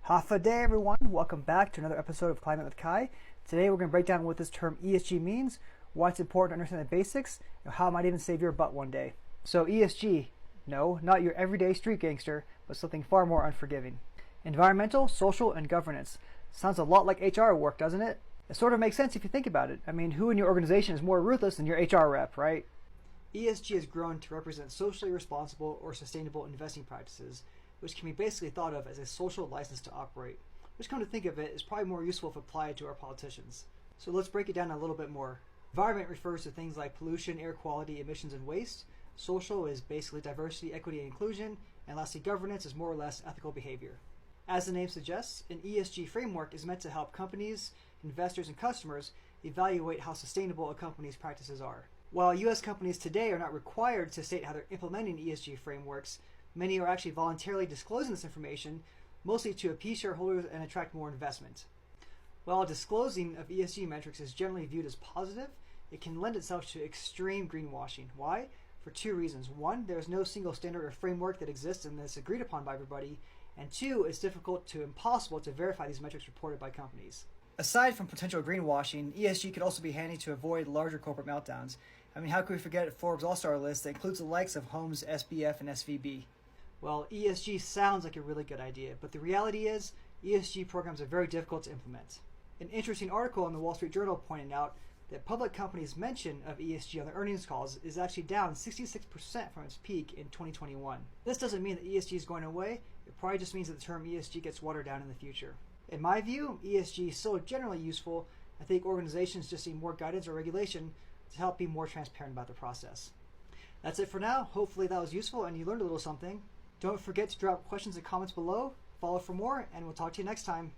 Half a day, everyone. Welcome back to another episode of Climate with Kai. Today, we're going to break down what this term ESG means, why it's important to understand the basics, and how it might even save your butt one day. So, ESG, no, not your everyday street gangster, but something far more unforgiving. Environmental, social, and governance. Sounds a lot like HR work, doesn't it? It sort of makes sense if you think about it. I mean, who in your organization is more ruthless than your HR rep, right? ESG has grown to represent socially responsible or sustainable investing practices, which can be basically thought of as a social license to operate, which, come to think of it, is probably more useful if applied to our politicians. So let's break it down a little bit more. Environment refers to things like pollution, air quality, emissions, and waste. Social is basically diversity, equity, and inclusion. And lastly, governance is more or less ethical behavior. As the name suggests, an ESG framework is meant to help companies, investors, and customers evaluate how sustainable a company's practices are. While U.S. companies today are not required to state how they're implementing ESG frameworks, many are actually voluntarily disclosing this information, mostly to appease shareholders and attract more investment. While disclosing of ESG metrics is generally viewed as positive, it can lend itself to extreme greenwashing. Why? For two reasons. One, there is no single standard or framework that exists and that's agreed upon by everybody. And two, it's difficult to impossible to verify these metrics reported by companies. Aside from potential greenwashing, ESG could also be handy to avoid larger corporate meltdowns. I mean, how could we forget Forbes All-Star list that includes the likes of Homes, SBF, and SVB? Well, ESG sounds like a really good idea, but the reality is ESG programs are very difficult to implement. An interesting article in the Wall Street Journal pointed out that public companies' mention of ESG on their earnings calls is actually down 66% from its peak in 2021. This doesn't mean that ESG is going away, it probably just means that the term ESG gets watered down in the future. In my view, ESG is still generally useful. I think organizations just need more guidance or regulation to help be more transparent about the process. That's it for now. Hopefully that was useful and you learned a little something. Don't forget to drop questions and comments below, follow for more, and we'll talk to you next time.